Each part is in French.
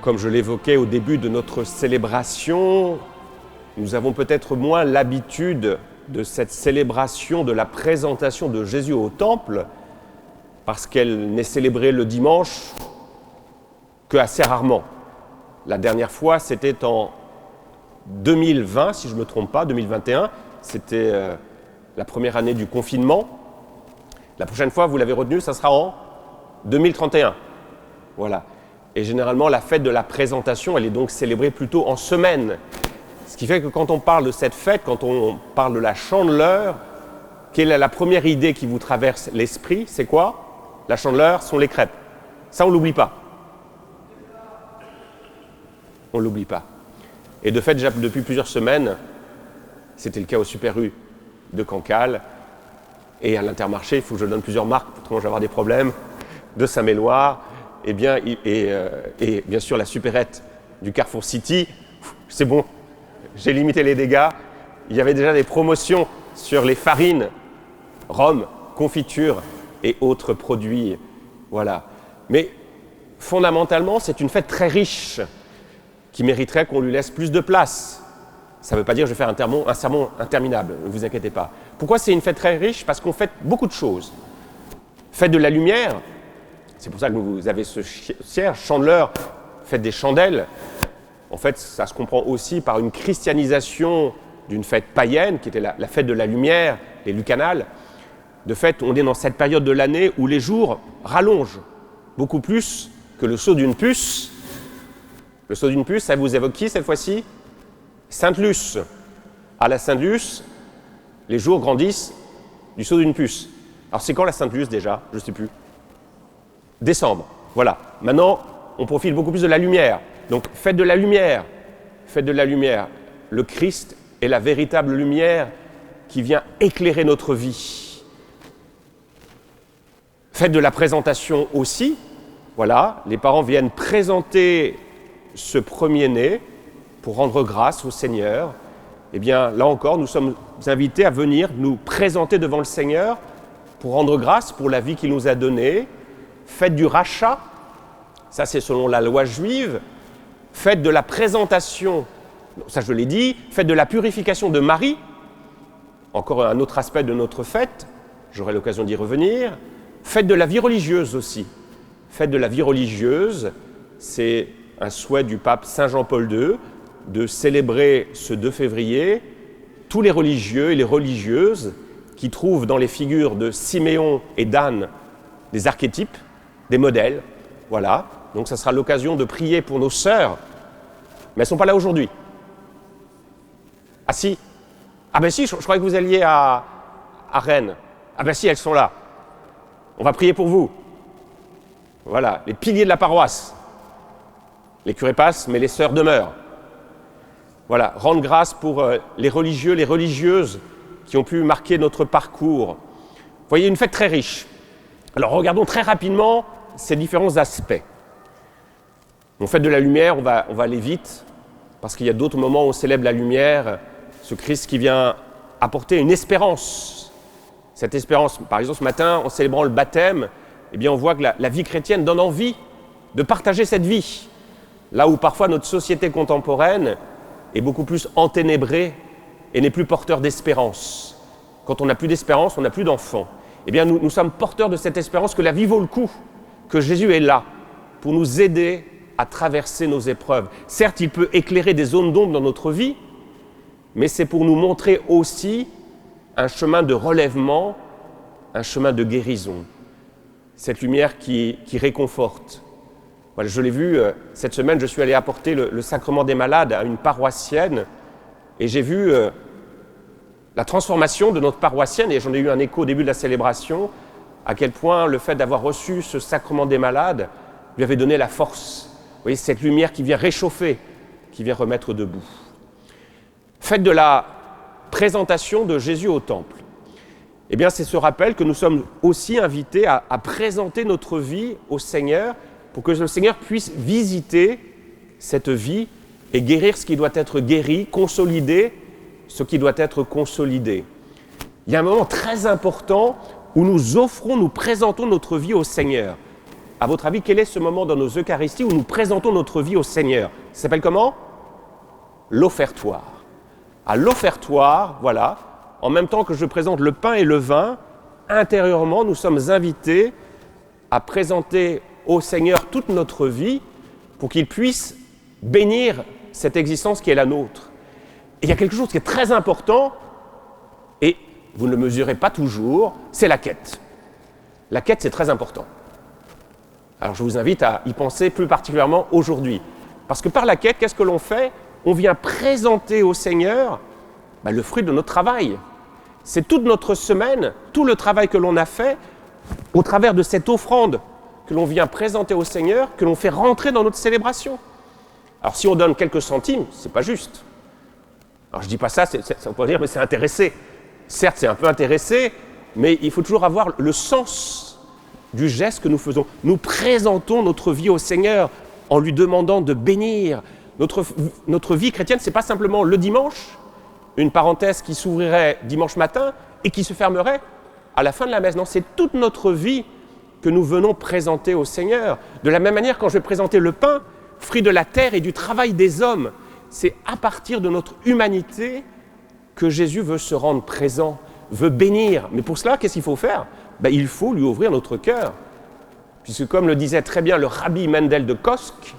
Comme je l'évoquais au début de notre célébration, nous avons peut-être moins l'habitude de cette célébration de la présentation de Jésus au temple, parce qu'elle n'est célébrée le dimanche que assez rarement. La dernière fois, c'était en 2020, si je ne me trompe pas, 2021, c'était la première année du confinement. La prochaine fois, vous l'avez retenu, ça sera en 2031. Voilà. Et généralement, la fête de la présentation, elle est donc célébrée plutôt en semaine. Ce qui fait que quand on parle de cette fête, quand on parle de la Chandeleur, quelle est la première idée qui vous traverse l'esprit? C'est quoi? La Chandeleur sont les crêpes. Ça, on ne l'oublie pas. On ne l'oublie pas. Et de fait, déjà depuis plusieurs semaines, c'était le cas au Super U de Cancale et à l'Intermarché, il faut que je donne plusieurs marques, autrement je vais avoir des problèmes, de Saint-Méloire, et bien sûr la supérette du Carrefour City. C'est bon, j'ai limité les dégâts. Il y avait déjà des promotions sur les farines, rhum, confiture et autres produits. Voilà. Mais fondamentalement, c'est une fête très riche qui mériterait qu'on lui laisse plus de place. Ça ne veut pas dire que je vais faire un sermon interminable, ne vous inquiétez pas. Pourquoi c'est une fête très riche? Parce qu'on fête beaucoup de choses. Fête de la lumière, c'est pour ça que vous avez ce cierge, Chandeleur, fête des chandelles. En fait, ça se comprend aussi par une christianisation d'une fête païenne, qui était la fête de la lumière, les lucanales. De fait, on est dans cette période de l'année où les jours rallongent, beaucoup plus que le saut d'une puce. Le saut d'une puce, ça vous évoque qui cette fois-ci? Sainte-Luce. À la Sainte-Luce, les jours grandissent du saut d'une puce. Alors c'est quand la Sainte-Luce déjà? Je ne sais plus. Décembre. Voilà. Maintenant, on profite beaucoup plus de la lumière. Donc, fête de la lumière. Fête de la lumière. Le Christ est la véritable lumière qui vient éclairer notre vie. Fête de la présentation aussi. Voilà. Les parents viennent présenter ce premier-né pour rendre grâce au Seigneur. Eh bien, là encore, nous sommes invités à venir nous présenter devant le Seigneur pour rendre grâce pour la vie qu'il nous a donnée. Fête du rachat, ça c'est selon la loi juive. Fête de la présentation, ça je l'ai dit. Fête de la purification de Marie, encore un autre aspect de notre fête, j'aurai l'occasion d'y revenir. Fête de la vie religieuse aussi. Fête de la vie religieuse, c'est un souhait du pape Saint Jean-Paul II de célébrer ce 2 février tous les religieux et les religieuses qui trouvent dans les figures de Siméon et d'Anne des archétypes, des modèles. Voilà. Donc ça sera l'occasion de prier pour nos sœurs, mais elles ne sont pas là aujourd'hui. Ah si? Ah ben si, je croyais que vous alliez à Rennes. Ah ben si, elles sont là. On va prier pour vous. Voilà, les piliers de la paroisse. Les curés passent, mais les sœurs demeurent. Voilà, rendre grâce pour les religieux, les religieuses qui ont pu marquer notre parcours. Vous voyez, une fête très riche. Alors regardons très rapidement ces différents aspects. On fête de la lumière, on va aller vite, parce qu'il y a d'autres moments où on célèbre la lumière, ce Christ qui vient apporter une espérance. Cette espérance, par exemple ce matin, en célébrant le baptême, eh bien on voit que la vie chrétienne donne envie de partager cette vie. Là où parfois notre société contemporaine est beaucoup plus enténébrée et n'est plus porteur d'espérance. Quand on n'a plus d'espérance, on n'a plus d'enfants. Eh bien nous sommes porteurs de cette espérance que la vie vaut le coup, que Jésus est là pour nous aider à traverser nos épreuves. Certes, il peut éclairer des zones d'ombre dans notre vie, mais c'est pour nous montrer aussi un chemin de relèvement, un chemin de guérison. Cette lumière qui réconforte. Voilà, je l'ai vu, cette semaine, je suis allé apporter le sacrement des malades à une paroissienne et j'ai vu la transformation de notre paroissienne, et j'en ai eu un écho au début de la célébration, à quel point le fait d'avoir reçu ce sacrement des malades lui avait donné la force. Vous voyez, cette lumière qui vient réchauffer, qui vient remettre debout. Fête de la présentation de Jésus au temple. Eh bien, c'est ce rappel que nous sommes aussi invités à présenter notre vie au Seigneur pour que le Seigneur puisse visiter cette vie et guérir ce qui doit être guéri, consolider ce qui doit être consolidé. Il y a un moment très important où nous offrons, nous présentons notre vie au Seigneur. À votre avis, quel est ce moment dans nos Eucharisties où nous présentons notre vie au Seigneur? Ça s'appelle comment? L'offertoire. À l'offertoire, voilà, en même temps que je présente le pain et le vin, intérieurement, nous sommes invités à présenter au Seigneur toute notre vie pour qu'il puisse bénir cette existence qui est la nôtre. Et il y a quelque chose qui est très important, et vous ne le mesurez pas toujours, c'est la quête. La quête, c'est très important. Alors je vous invite à y penser plus particulièrement aujourd'hui. Parce que par la quête, qu'est-ce que l'on fait? On vient présenter au Seigneur le fruit de notre travail. C'est toute notre semaine, tout le travail que l'on a fait, au travers de cette offrande que l'on vient présenter au Seigneur, que l'on fait rentrer dans notre célébration. Alors si on donne quelques centimes, c'est pas juste. Alors je dis pas ça, on peut dire, mais c'est intéressé. Certes, c'est un peu intéressé, mais il faut toujours avoir le sens du geste que nous faisons. Nous présentons notre vie au Seigneur en lui demandant de bénir. Notre vie chrétienne, ce n'est pas simplement le dimanche, une parenthèse qui s'ouvrirait dimanche matin et qui se fermerait à la fin de la messe. Non, c'est toute notre vie que nous venons présenter au Seigneur. De la même manière, quand je vais présenter le pain, fruit de la terre et du travail des hommes, c'est à partir de notre humanité que Jésus veut se rendre présent, veut bénir. Mais pour cela, qu'est-ce qu'il faut faire? Il faut lui ouvrir notre cœur. Puisque comme le disait très bien le rabbi Mendel de Kosk,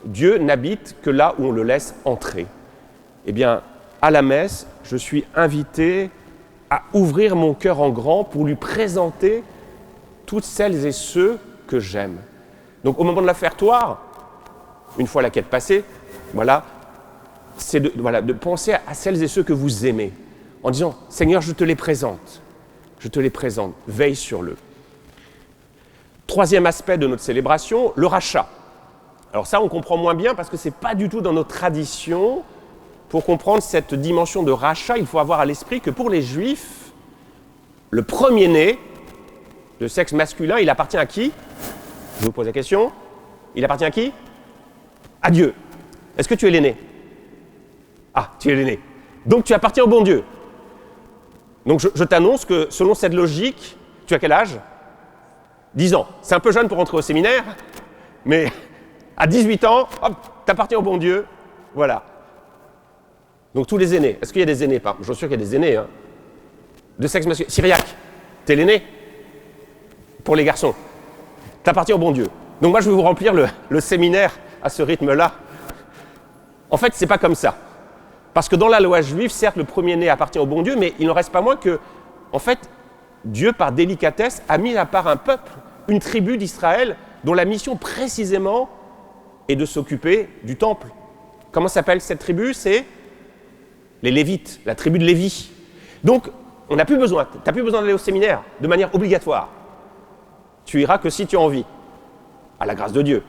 Dieu n'habite que là où on le laisse entrer. Eh bien, à la messe, je suis invité à ouvrir mon cœur en grand pour lui présenter toutes celles et ceux que j'aime. Donc au moment de l'offertoire, une fois la quête passée, voilà, c'est de penser à celles et ceux que vous aimez, en disant « Seigneur, je te les présente, veille sur le. » Troisième aspect de notre célébration, le rachat. Alors ça, on comprend moins bien parce que ce n'est pas du tout dans nos traditions. Pour comprendre cette dimension de rachat, il faut avoir à l'esprit que pour les Juifs, le premier-né de sexe masculin, il appartient à qui? Je vous pose la question. Il appartient à qui? À Dieu. Est-ce que tu es l'aîné? Ah, tu es l'aîné. Donc tu appartiens au bon Dieu. Donc je t'annonce que selon cette logique, tu as quel âge? 10 ans. C'est un peu jeune pour entrer au séminaire, mais à 18 ans, hop, tu appartiens au bon Dieu. Voilà. Donc tous les aînés. Est-ce qu'il y a des aînés? Je suis sûr qu'il y a des aînés. De sexe masculin. Syriaque, t'es l'aîné? Pour les garçons. Tu appartiens au bon Dieu. Donc moi, je vais vous remplir le séminaire à ce rythme-là. En fait, c'est pas comme ça. Parce que dans la loi juive, certes, le premier-né appartient au bon Dieu, mais il n'en reste pas moins que, en fait, Dieu, par délicatesse, a mis à part un peuple, une tribu d'Israël, dont la mission précisément est de s'occuper du temple. Comment s'appelle cette tribu? C'est les Lévites, la tribu de Lévi. Donc, on n'a plus besoin, tu n'as plus besoin d'aller au séminaire de manière obligatoire. Tu iras que si tu as envie, à la grâce de Dieu.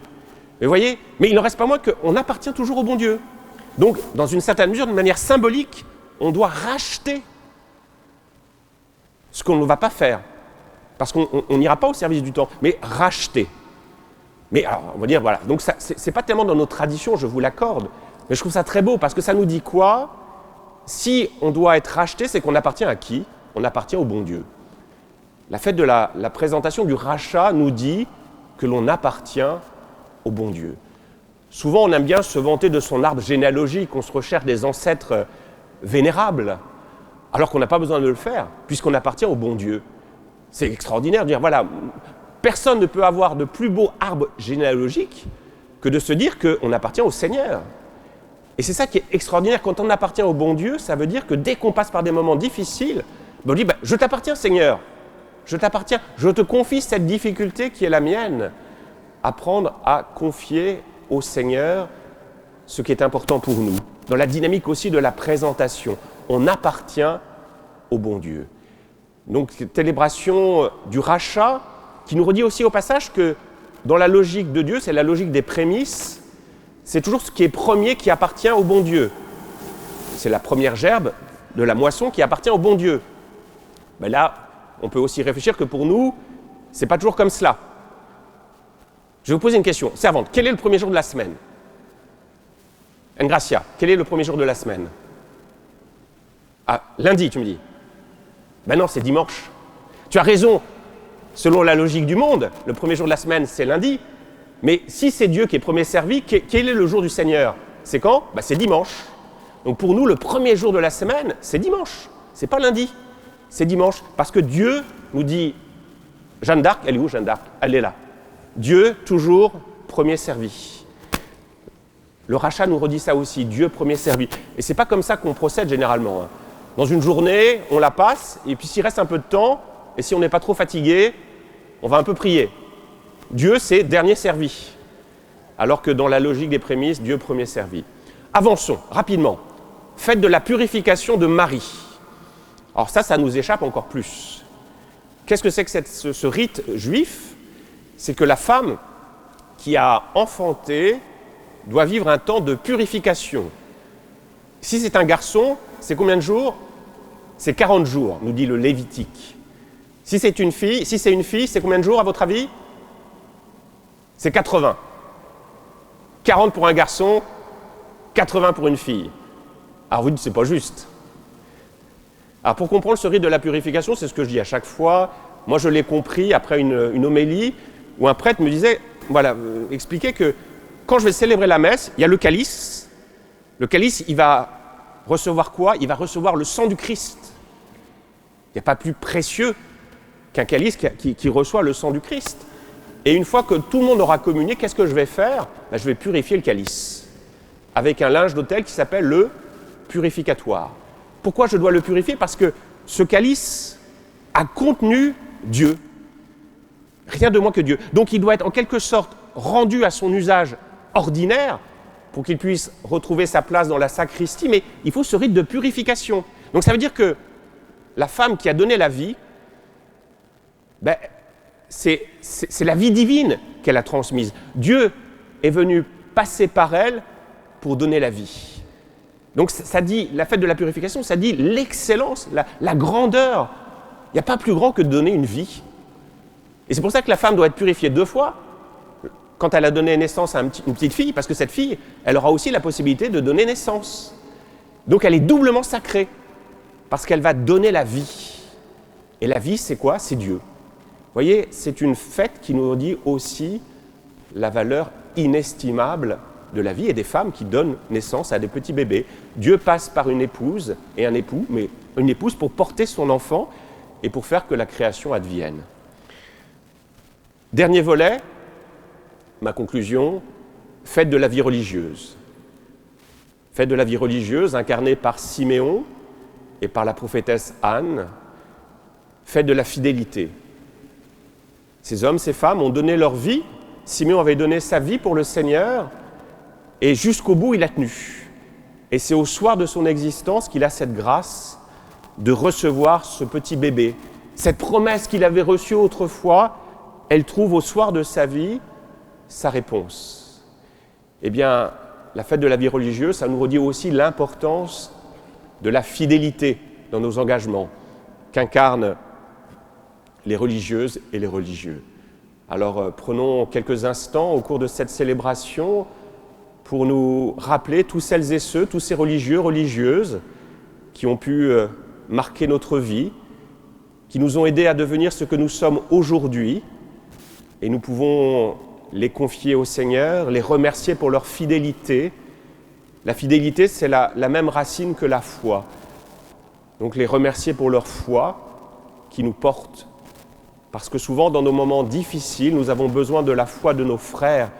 Mais vous voyez, mais il n'en reste pas moins qu'on appartient toujours au bon Dieu. Donc, dans une certaine mesure, de manière symbolique, on doit racheter ce qu'on ne va pas faire. Parce qu'on n'ira pas au service du temps, mais racheter. Mais alors, on va dire, voilà, donc ça, c'est pas tellement dans nos traditions, je vous l'accorde, mais je trouve ça très beau, parce que ça nous dit quoi? Si on doit être racheté, c'est qu'on appartient à qui? On appartient au bon Dieu. La fête de la présentation du rachat nous dit que l'on appartient au bon Dieu. Souvent, on aime bien se vanter de son arbre généalogique, on se recherche des ancêtres vénérables, alors qu'on n'a pas besoin de le faire, puisqu'on appartient au bon Dieu. C'est extraordinaire de dire, voilà, personne ne peut avoir de plus beau arbre généalogique que de se dire qu'on appartient au Seigneur. Et c'est ça qui est extraordinaire, quand on appartient au bon Dieu, ça veut dire que dès qu'on passe par des moments difficiles, on dit, je t'appartiens Seigneur, je t'appartiens, je te confie cette difficulté qui est la mienne. Apprendre à confier au Seigneur ce qui est important pour nous. Dans la dynamique aussi de la présentation, on appartient au bon Dieu. Donc, célébration du rachat, qui nous redit aussi au passage que dans la logique de Dieu, c'est la logique des prémices, c'est toujours ce qui est premier qui appartient au bon Dieu. C'est la première gerbe de la moisson qui appartient au bon Dieu. Mais là, on peut aussi réfléchir que pour nous, c'est pas toujours comme cela. Je vais vous poser une question. Servante, quel est le premier jour de la semaine? Engracia, quel est le premier jour de la semaine? Ah, lundi, tu me dis. Ben non, c'est dimanche. Tu as raison. selon la logique du monde, le premier jour de la semaine, c'est lundi. Mais si c'est Dieu qui est premier servi, quel est le jour du Seigneur? C'est quand? C'est dimanche. Donc pour nous, le premier jour de la semaine, c'est dimanche. C'est pas lundi, c'est dimanche. Parce que Dieu nous dit, Jeanne d'Arc, elle est où Jeanne d'Arc? Elle est là. Dieu, toujours premier servi. Le rachat nous redit ça aussi, Dieu premier servi. Et c'est pas comme ça qu'on procède généralement. Dans une journée, on la passe, et puis s'il reste un peu de temps, et si on n'est pas trop fatigué, on va un peu prier. Dieu, c'est dernier servi. Alors que dans la logique des prémices, Dieu premier servi. Avançons, rapidement. Fête de la purification de Marie. Alors ça nous échappe encore plus. Qu'est-ce que c'est que ce rite juif? C'est que la femme qui a enfanté doit vivre un temps de purification. Si c'est un garçon, c'est combien de jours? C'est 40 jours, nous dit le Lévitique. Si c'est une fille, c'est combien de jours à votre avis? C'est 80. 40 pour un garçon, 80 pour une fille. Alors vous dites, c'est pas juste. Alors pour comprendre ce rite de la purification, c'est ce que je dis à chaque fois. Moi je l'ai compris après une homélie où un prêtre me disait, expliquait que quand je vais célébrer la messe, il y a le calice. Le calice, il va recevoir quoi? Il va recevoir le sang du Christ. Il n'y a pas plus précieux qu'un calice qui reçoit le sang du Christ. Et une fois que tout le monde aura communié, qu'est-ce que je vais faire? Je vais purifier le calice avec un linge d'autel qui s'appelle le purificatoire. Pourquoi je dois le purifier? Parce que ce calice a contenu Dieu. Rien de moins que Dieu. Donc il doit être en quelque sorte rendu à son usage ordinaire pour qu'il puisse retrouver sa place dans la sacristie, mais il faut ce rite de purification. Donc ça veut dire que la femme qui a donné la vie, c'est la vie divine qu'elle a transmise. Dieu est venu passer par elle pour donner la vie. Donc ça dit, la fête de la purification, ça dit l'excellence, la grandeur. Il n'y a pas plus grand que de donner une vie. Et c'est pour ça que la femme doit être purifiée 2 fois, quand elle a donné naissance à une petite fille, parce que cette fille, elle aura aussi la possibilité de donner naissance. Donc elle est doublement sacrée, parce qu'elle va donner la vie. Et la vie, c'est quoi? C'est Dieu. Vous voyez, c'est une fête qui nous dit aussi la valeur inestimable de la vie et des femmes qui donnent naissance à des petits bébés. Dieu passe par une épouse et un époux, mais une épouse pour porter son enfant et pour faire que la création advienne. Dernier volet, ma conclusion, fête de la vie religieuse. Fête de la vie religieuse incarnée par Siméon et par la prophétesse Anne. Fête de la fidélité. Ces hommes, ces femmes ont donné leur vie. Siméon avait donné sa vie pour le Seigneur et jusqu'au bout, il a tenu. Et c'est au soir de son existence qu'il a cette grâce de recevoir ce petit bébé. Cette promesse qu'il avait reçue autrefois, elle trouve au soir de sa vie sa réponse. Eh bien, la fête de la vie religieuse, ça nous redit aussi l'importance de la fidélité dans nos engagements qu'incarnent les religieuses et les religieux. Alors prenons quelques instants au cours de cette célébration pour nous rappeler tous celles et ceux, tous ces religieux, religieuses qui ont pu marquer notre vie, qui nous ont aidés à devenir ce que nous sommes aujourd'hui, et nous pouvons les confier au Seigneur, les remercier pour leur fidélité. La fidélité, c'est la même racine que la foi. Donc les remercier pour leur foi qui nous porte. Parce que souvent, dans nos moments difficiles, nous avons besoin de la foi de nos frères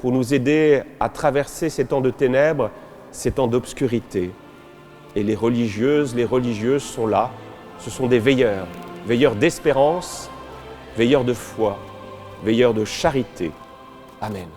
pour nous aider à traverser ces temps de ténèbres, ces temps d'obscurité. Et les religieuses, les religieuses sont là. Ce sont des veilleurs, veilleurs d'espérance, veilleurs de foi, veilleurs de charité. Amen.